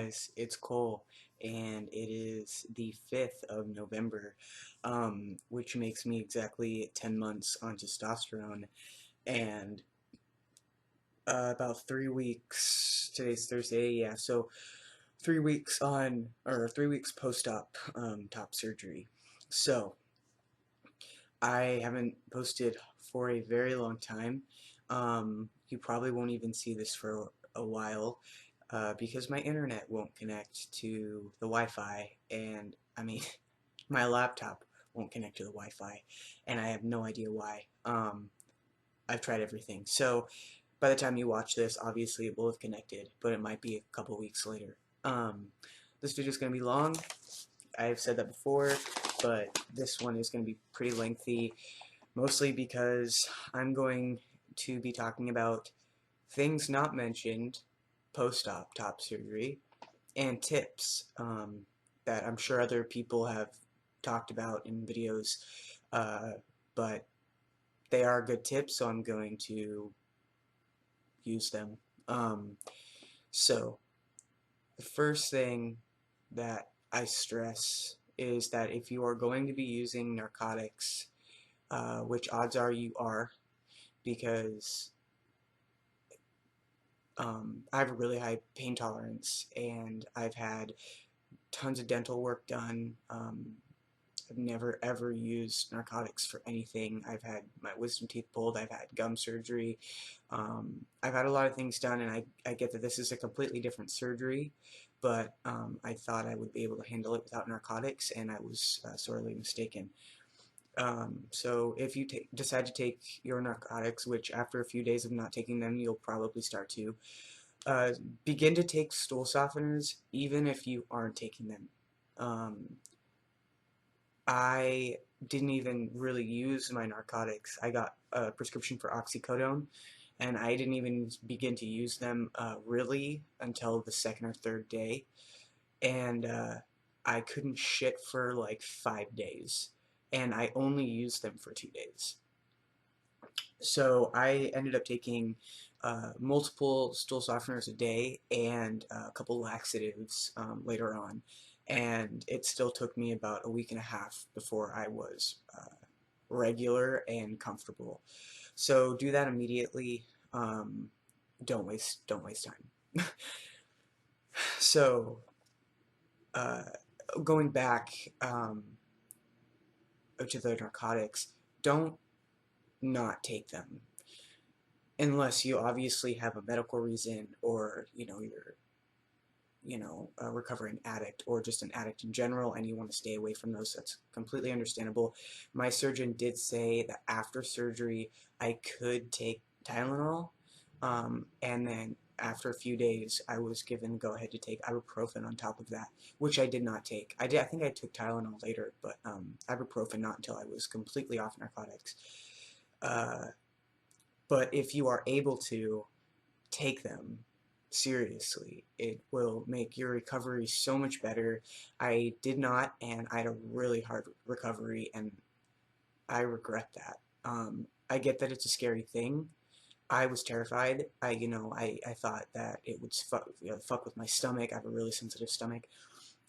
guys, it's Cole, and it is the 5th of November, which makes me exactly 10 months on testosterone, and about 3 weeks, today's Thursday, yeah, so 3 weeks on, or 3 weeks post-op, top surgery. So, I haven't posted for a very long time. You probably won't even see this for a while because my internet won't connect to the Wi-Fi, and I mean, my laptop won't connect to the Wi-Fi, and I have no idea why. I've tried everything. So by the time you watch this, obviously it will have connected, but it might be a couple weeks later. Um, this video is going to be long. I've said that before, but this one is going to be pretty lengthy, mostly because I'm going to be talking about things not mentioned post-op top surgery and tips that I'm sure other people have talked about in videos, uh, but they are good tips, so I'm going to use them. Um, so the first thing that I stress is that if you are going to be using narcotics, which odds are you are, because I have a really high pain tolerance, and I've had tons of dental work done. I've never ever used narcotics for anything. I've had my wisdom teeth pulled, I've had gum surgery, I've had a lot of things done, and I get that this is a completely different surgery, but I thought I would be able to handle it without narcotics, and I was sorely mistaken. So if you decide to take your narcotics, which after a few days of not taking them, you'll probably start to, uh, begin to take stool softeners even if you aren't taking them. I didn't even really use my narcotics. I got a prescription for oxycodone, and I didn't even begin to use them really until the second or third day, and I couldn't shit for like 5 days, and I only used them for 2 days. So I ended up taking multiple stool softeners a day and a couple laxatives later on, and it still took me about a week and a half before I was regular and comfortable. So do that immediately. Don't waste time. So uh, going back to the narcotics, don't not take them unless you obviously have a medical reason, or you're a recovering addict or just an addict in general and you want to stay away from those. That's completely understandable. My surgeon did say that after surgery I could take Tylenol, and then after a few days I was given go ahead to take ibuprofen on top of that, which I did not take. I think I took Tylenol later, but ibuprofen not until I was completely off narcotics. uh, but if you are able to take them seriously, it will make your recovery so much better. I did not, and I had a really hard recovery, and I regret that. I get that it's a scary thing. I was terrified. I thought that it would fuck with my stomach. I have a really sensitive stomach.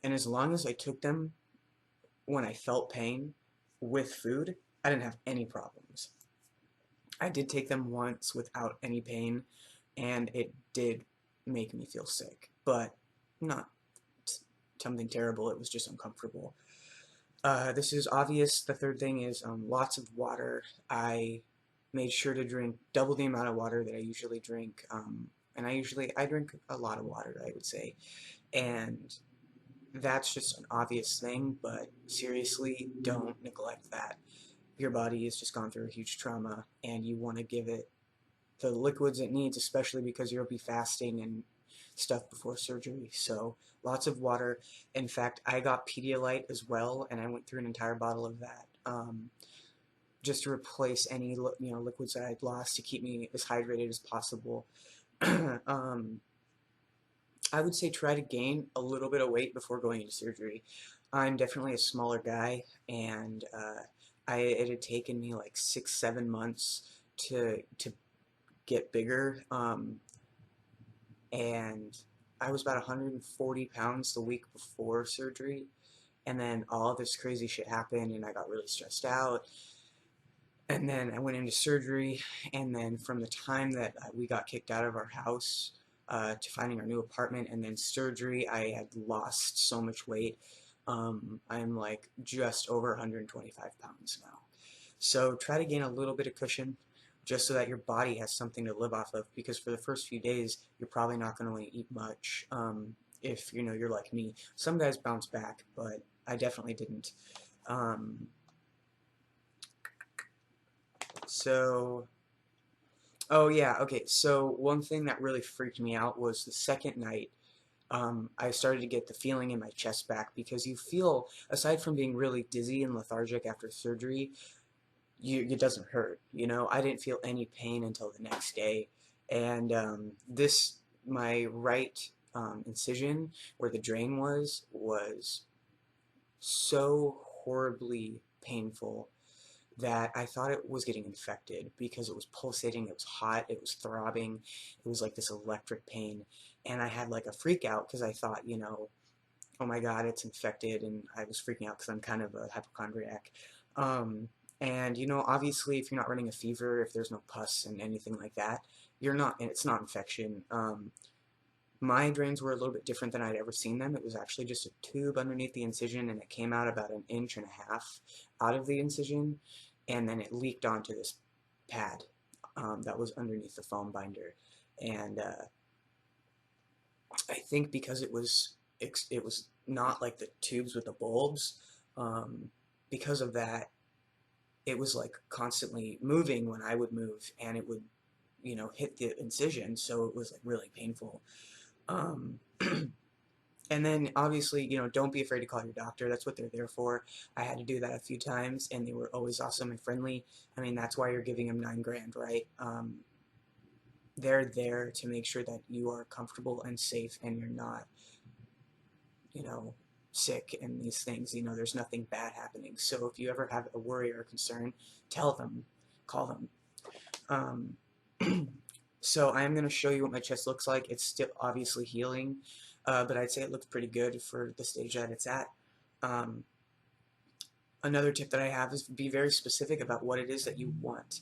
And as long as I took them when I felt pain with food, I didn't have any problems. I did take them once without any pain, and it did make me feel sick, but not something terrible. It was just uncomfortable. This is obvious. The third thing is lots of water. I made sure to drink double the amount of water that I usually drink, and I drink a lot of water, I would say, and that's just an obvious thing, but seriously, don't neglect that. Your body has just gone through a huge trauma, and you want to give it the liquids it needs, especially because you'll be fasting and stuff before surgery. So lots of water. In fact, I got Pedialyte as well, and I went through an entire bottle of that, just to replace any liquids that I'd lost to keep me as hydrated as possible. I would say try to gain a little bit of weight before going into surgery. I'm definitely a smaller guy, and it had taken me like 6, 7 months to get bigger, and I was about 140 pounds the week before surgery, and then all this crazy shit happened, and I got really stressed out. And then I went into surgery, and then from the time that we got kicked out of our house to finding our new apartment, and then surgery, I had lost so much weight. I'm like just over 125 pounds now. So try to gain a little bit of cushion just so that your body has something to live off of, because for the first few days you're probably not going to want to eat much. If you know you're like me, some guys bounce back, but I definitely didn't. Um, so oh yeah, okay. So one thing that really freaked me out was the second night. I started to get the feeling in my chest back, because you feel, aside from being really dizzy and lethargic after surgery, it doesn't hurt. You know, I didn't feel any pain until the next day, and my right incision where the drain was so horribly painful that I thought it was getting infected, because it was pulsating, it was hot, it was throbbing, it was like this electric pain, and I had like a freak out because I thought, you know, oh my God, it's infected, and I was freaking out because I'm kind of a hypochondriac. Um, and you know, obviously, if you're not running a fever, if there's no pus and anything like that, you're not, and it's not infection. My drains were a little bit different than I'd ever seen them. It was actually just a tube underneath the incision, and it came out about an inch and a half out of the incision, and then it leaked onto this pad that was underneath the foam binder. And I think because it was not like the tubes with the bulbs, um, because of that, it was like constantly moving when I would move, and it would, you know, hit the incision, so it was like really painful. Um, And then obviously, you know, don't be afraid to call your doctor. That's what they're there for. I had to do that a few times, and they were always awesome and friendly. I mean, that's why you're giving them 9 grand, right? They're there to make sure that you are comfortable and safe, and you're not, you know, sick and these things. You know, there's nothing bad happening. So if you ever have a worry or a concern, tell them, call them. Um, so I am going to show you what my chest looks like. It's still obviously healing, but I'd say it looks pretty good for the stage that it's at. Um, Another tip that I have is be very specific about what it is that you want.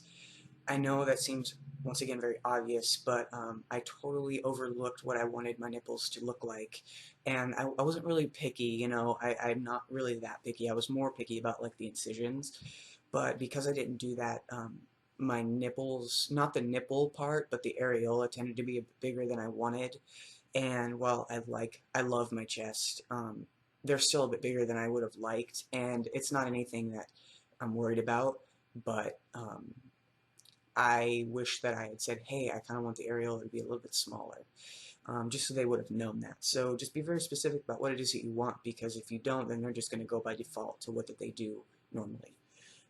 I know that seems, once again, very obvious, but I totally overlooked what I wanted my nipples to look like. And I wasn't really picky, you know, I'm not really that picky. I was more picky about like the incisions, but because I didn't do that, my nipples, not the nipple part, but the areola tended to be a bit bigger than I wanted. And while I love my chest, they're still a bit bigger than I would have liked, and it's not anything that I'm worried about, but I wish that I had said, hey, I kind of want the areola to be a little bit smaller, just so they would have known that. So just be very specific about what it is that you want, because if you don't, then they're just going to go by default to what did they do normally.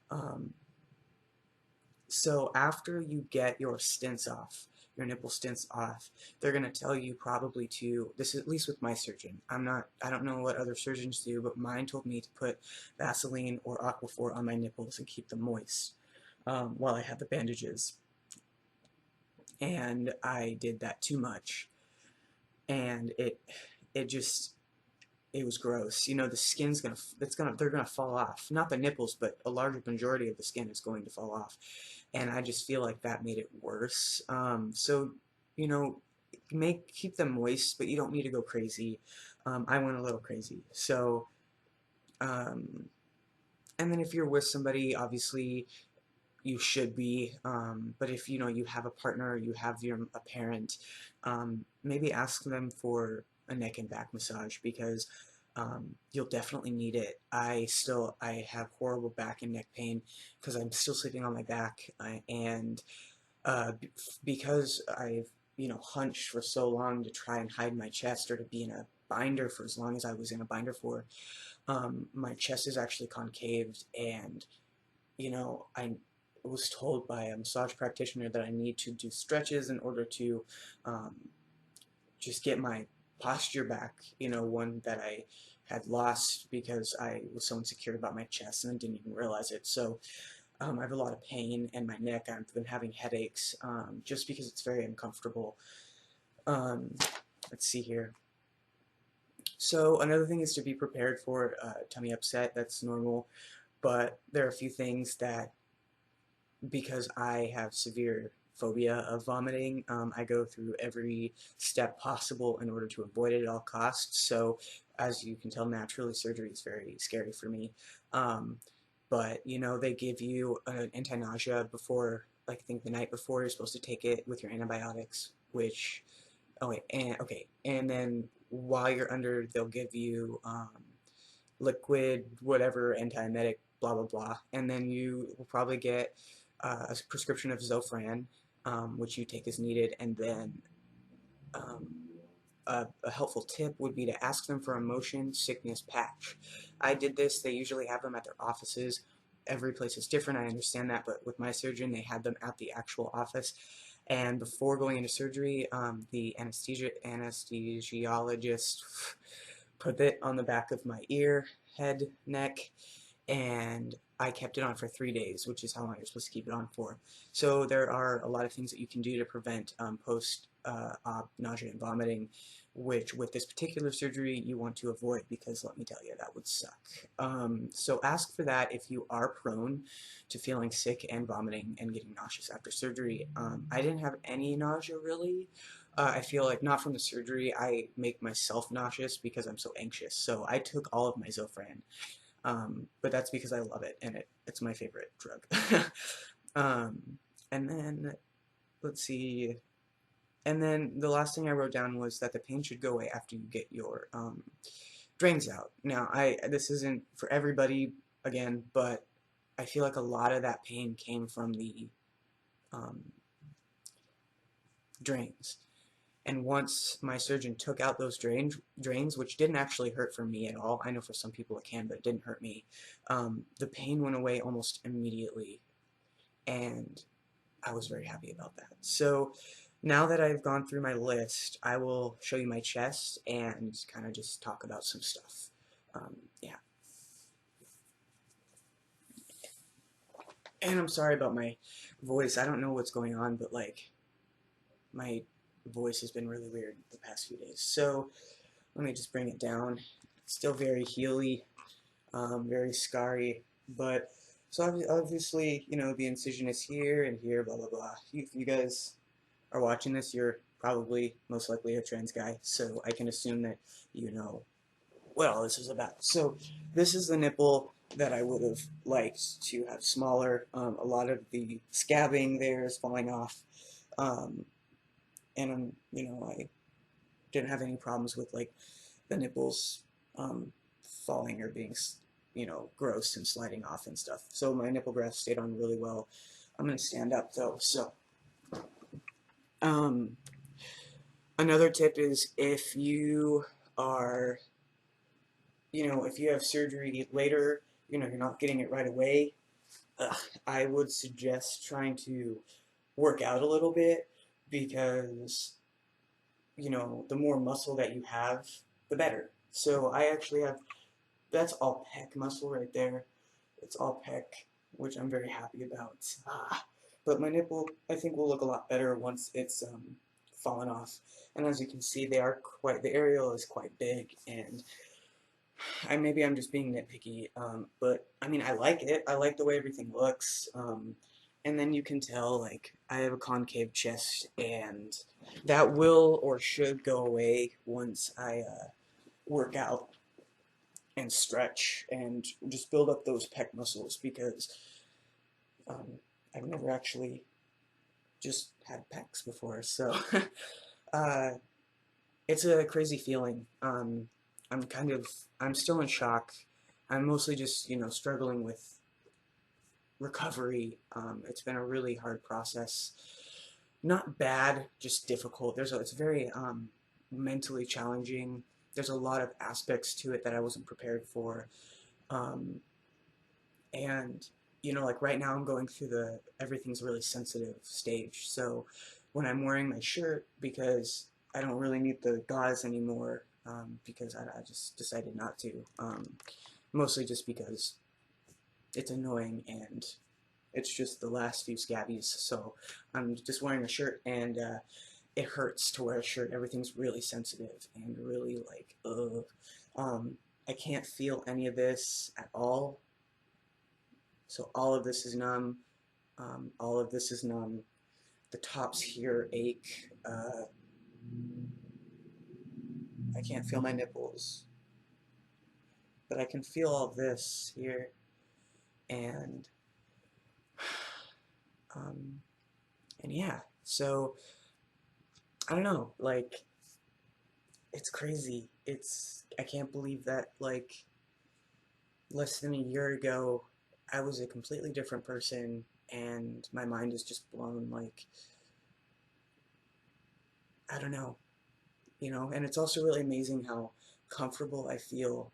Um, so after you get your stents off, your nipple stents off, they're going to tell you probably to, this is at least with my surgeon. I don't know what other surgeons do, but mine told me to put Vaseline or Aquaphor on my nipples and keep them moist while I had the bandages. And I did that too much, and it just, it was gross. You know, the skin's they're gonna fall off. Not the nipples, but a larger majority of the skin is going to fall off. And I just feel like that made it worse. So, you know, keep them moist, but you don't need to go crazy. I went a little crazy. So, um, and then if you're with somebody, obviously you should be. But if you know you have a partner, you have a parent, maybe ask them for a neck and back massage, because you'll definitely need it. I have horrible back and neck pain because I'm still sleeping on my back, and uh, because I've, you know, hunched for so long to try and hide my chest, or to be in a binder for as long as I was in a binder for, my chest is actually concaved, and you know, I was told by a massage practitioner that I need to do stretches in order to um, just get my posture back, you know, one that I had lost because I was so insecure about my chest and I didn't even realize it. So I have a lot of pain in my neck. I've been having headaches just because it's very uncomfortable. Um, let's see here. So another thing is to be prepared for tummy upset. That's normal, but there are a few things that, because I have severe phobia of vomiting, I go through every step possible in order to avoid it at all costs. So, as you can tell, naturally, surgery is very scary for me. Um, but, you know, they give you an anti-nausea before, like, I think the night before, you're supposed to take it with your antibiotics, which, oh wait, and then while you're under, they'll give you liquid, whatever, antiemetic, blah, blah, blah. And then you will probably get a prescription of Zofran, which you take as needed. And then um, a helpful tip would be to ask them for a motion sickness patch. I did this. They usually have them at their offices. Every place is different, I understand that, but with my surgeon, they had them at the actual office. And before going into surgery, the anesthesiologist put it on the back of my ear, head, neck, and I kept it on for 3 days, which is how long you're supposed to keep it on for. So there are a lot of things that you can do to prevent post-op nausea and vomiting, which with this particular surgery you want to avoid, because let me tell you, that would suck. So ask for that if you are prone to feeling sick and vomiting and getting nauseous after surgery. I didn't have any nausea really. I feel like not from the surgery. I make myself nauseous because I'm so anxious. So I took all of my Zofran. But that's because I love it, and it's my favorite drug. um, and then, let's see, and then the last thing I wrote down was that the pain should go away after you get your drains out. Now, this isn't for everybody, again, but I feel like a lot of that pain came from the um, drains. And once my surgeon took out those drains, which didn't actually hurt for me at all, I know for some people it can, but it didn't hurt me, the pain went away almost immediately, and I was very happy about that. So now that I've gone through my list, I will show you my chest and kind of just talk about some stuff. Yeah. And I'm sorry about my voice. I don't know what's going on, but like, my voice has been really weird the past few days. So let me just bring it down. It's still very healy, very scarry, but so obviously, you know, the incision is here and here, blah, blah, blah. If you guys are watching this, you're probably most likely a trans guy, so I can assume that you know what all this is about. So this is the nipple that I would have liked to have smaller. A lot of the scabbing there is falling off, and you know, I didn't have any problems with like the nipples falling or being, you know, gross and sliding off and stuff. So my nipple graft stayed on really well. I'm gonna stand up though. So another tip is if you are, you know, if you have surgery later, you know, you're not getting it right away, I would suggest trying to work out a little bit, because you know, the more muscle that you have, the better. So I actually have, that's all pec muscle right there. It's all pec, which I'm very happy about. But my nipple, I think, will look a lot better once it's fallen off. And as you can see, they are quite, the areola is quite big, and maybe I'm just being nitpicky, but I mean, I like it. I like the way everything looks. And then you can tell, like, I have a concave chest, and that will or should go away once I work out and stretch and just build up those pec muscles, because I've never actually just had pecs before, so uh, it's a crazy feeling. I'm still in shock. I'm mostly just, you know, struggling with recovery. It's been a really hard process. Not bad, just difficult. It's very mentally challenging. There's a lot of aspects to it that I wasn't prepared for. Um, and, you know, like right now I'm going through everything's really sensitive stage. So when I'm wearing my shirt, because I don't really need the gauze anymore, because I just decided not to. Mostly just because it's annoying, and it's just the last few scabbies, so I'm just wearing a shirt, and it hurts to wear a shirt. Everything's really sensitive and really like, ugh. I can't feel any of this at all. So all of this is numb. All of this is numb. The tops here ache. I can't feel my nipples, but I can feel all this here. And um, and yeah, so I don't know, like it's crazy. I can't believe that like less than a year ago I was a completely different person and my mind is just blown. Like I don't know, and it's also really amazing how comfortable I feel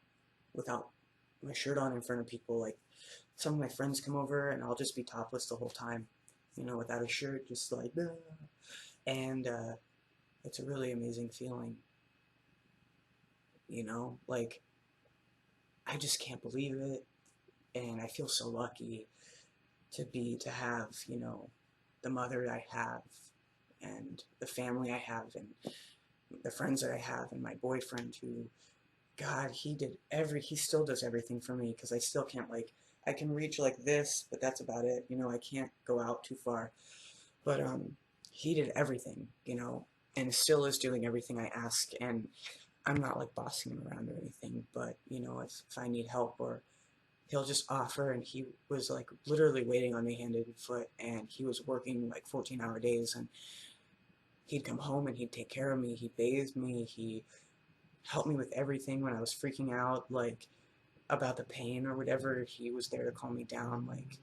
without my shirt on in front of people. Like some of my friends come over and I'll just be topless the whole time, without a shirt, just like, "Ah." And it's a really amazing feeling, like I just can't believe it, and I feel so lucky to have, the mother I have, and the family I have, and the friends that I have, and my boyfriend who, God, he still does everything for me, because I still can't, like, I can reach like this, but that's about it, I can't go out too far, but he did everything, and still is doing everything I ask, and I'm not like bossing him around or anything, but if I need help, or he'll just offer, and he was like literally waiting on me hand and foot, and he was working like 14-hour days, and he'd come home and he'd take care of me, he bathed me, he helped me with everything when I was freaking out, like about the pain or whatever. He was there to calm me down. Like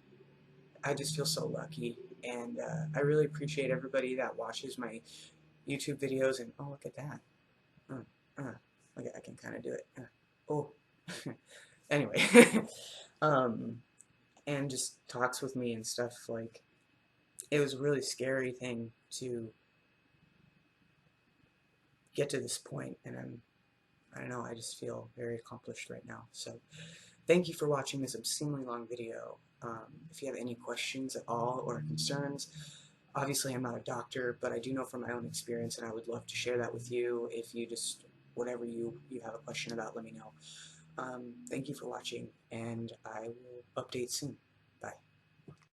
I just feel so lucky, and I really appreciate everybody that watches my YouTube videos. And oh, look at that. Okay, I can kind of do it. Oh, anyway, um, and just talks with me and stuff. Like it was a really scary thing to get to this point, and I don't know, I just feel very accomplished right now. So thank you for watching this obscenely long video. If you have any questions at all or concerns, obviously I'm not a doctor, but I do know from my own experience, and I would love to share that with you. If you just, whatever you have a question about, let me know. Thank you for watching, and I will update soon.